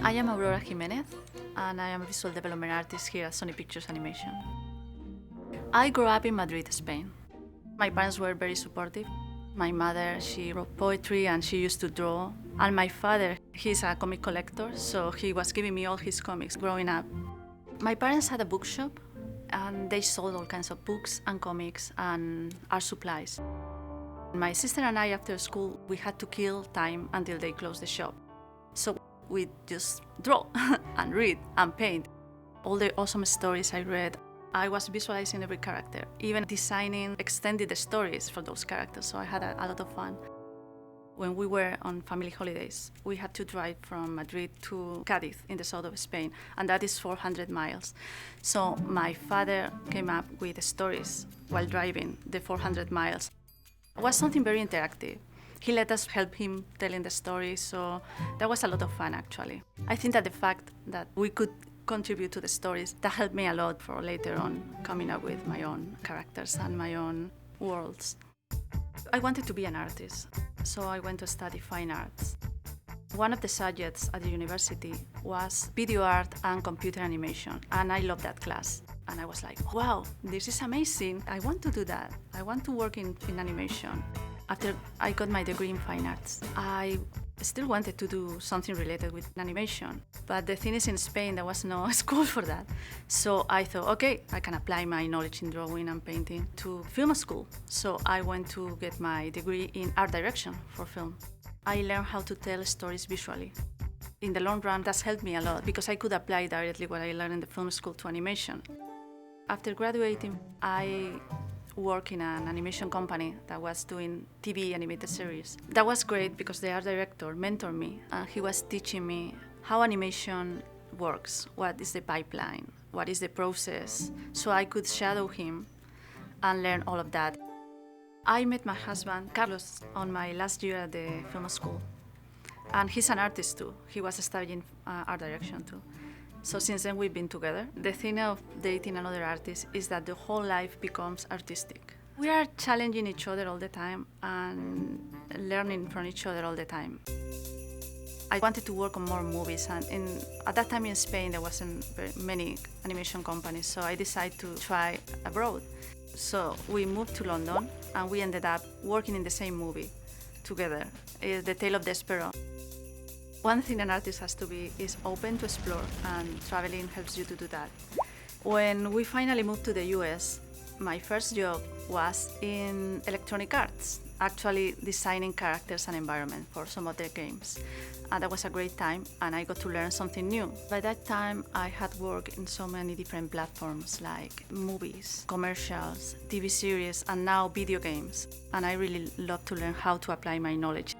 I am Aurora Jimenez, and I am a visual development artist here at Sony Pictures Animation. I grew up in Madrid, Spain. My parents were very supportive. My mother, she wrote poetry and she used to draw. And my father, he's a comic collector, so he was giving me all his comics growing up. My parents had a bookshop, and they sold all kinds of books and comics and art supplies. My sister and I, after school, we had to kill time until they closed the shop. So we just draw and read and paint. All the awesome stories I read, I was visualizing every character, even designing extended stories for those characters, so I had a lot of fun. When we were on family holidays, we had to drive from Madrid to Cádiz in the south of Spain, and that is 400 miles. So my father came up with stories while driving the 400 miles. It was something very interactive. He let us help him telling the stories, so that was a lot of fun, actually. I think that the fact that we could contribute to the stories, that helped me a lot for later on coming up with my own characters and my own worlds. I wanted to be an artist, so I went to study fine arts. One of the subjects at the university was video art and computer animation, and I loved that class. And I was like, wow, this is amazing. I want to do that. I want to work in animation. After I got my degree in fine arts, I still wanted to do something related with animation. But the thing is, in Spain, there was no school for that. So I thought, okay, I can apply my knowledge in drawing and painting to film school. So I went to get my degree in art direction for film. I learned how to tell stories visually. In the long run, that's helped me a lot because I could apply directly what I learned in the film school to animation. After graduating, I worked in an animation company that was doing TV animated series. That was great because the art director mentored me, and he was teaching me how animation works, what is the pipeline, what is the process, so I could shadow him and learn all of that. I met my husband, Carlos, on my last year at the film school, and he's an artist too. He was studying art direction too. So since then we've been together. The thing of dating another artist is that the whole life becomes artistic. We are challenging each other all the time and learning from each other all the time. I wanted to work on more movies, and at that time in Spain there wasn't very many animation companies, so I decided to try abroad. So we moved to London and we ended up working in the same movie together, The Tale of Despero. One thing an artist has to be is open to explore, and traveling helps you to do that. When we finally moved to the US, my first job was in Electronic Arts, actually designing characters and environment for some of their games. And that was a great time, and I got to learn something new. By that time, I had worked in so many different platforms like movies, commercials, TV series, and now video games. And I really love to learn how to apply my knowledge.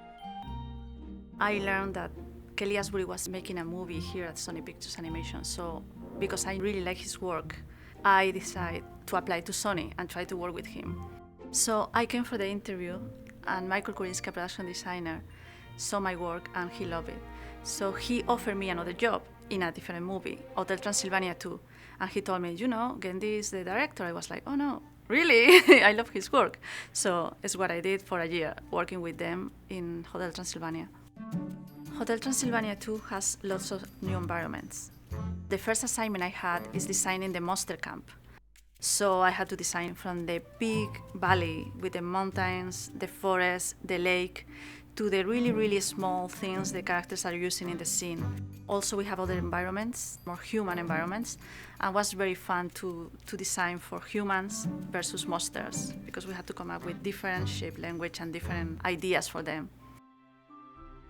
I learned that Kelly Asbury was making a movie here at Sony Pictures Animation, so because I really like his work, I decided to apply to Sony and try to work with him. So I came for the interview, and Michael Kurinska, production designer, saw my work and he loved it. So he offered me another job in a different movie, Hotel Transylvania 2, and he told me, Gendy is the director. I was like, oh no, really? I love his work. So it's what I did for a year, working with them in Hotel Transylvania. Hotel Transylvania 2 has lots of new environments. The first assignment I had is designing the monster camp. So I had to design from the big valley with the mountains, the forest, the lake, to the really, really small things the characters are using in the scene. Also, we have other environments, more human environments, and it was very fun to design for humans versus monsters, because we had to come up with different shape, language, and different ideas for them.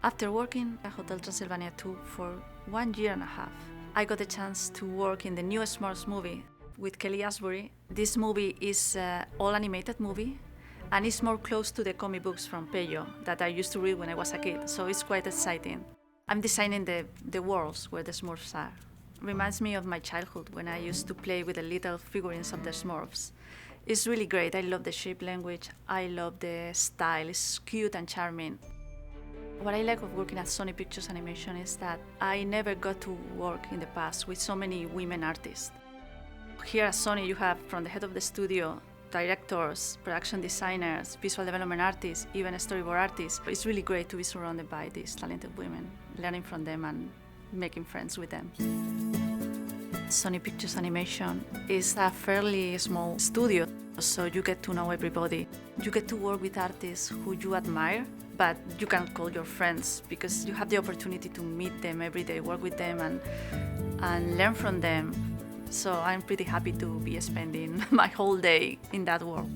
After working at Hotel Transylvania 2 for 1 year and a half, I got a chance to work in the new Smurfs movie with Kelly Asbury. This movie is an all-animated movie, and it's more close to the comic books from Peyo that I used to read when I was a kid, so it's quite exciting. I'm designing the worlds where the Smurfs are. Reminds me of my childhood when I used to play with the little figurines of the Smurfs. It's really great. I love the shape language. I love the style. It's cute and charming. What I like of working at Sony Pictures Animation is that I never got to work in the past with so many women artists. Here at Sony, you have, from the head of the studio directors, production designers, visual development artists, even storyboard artists. It's really great to be surrounded by these talented women, learning from them and making friends with them. Sony Pictures Animation is a fairly small studio, so you get to know everybody. You get to work with artists who you admire, but you can't call your friends because you have the opportunity to meet them every day, work with them and learn from them. So I'm pretty happy to be spending my whole day in that world.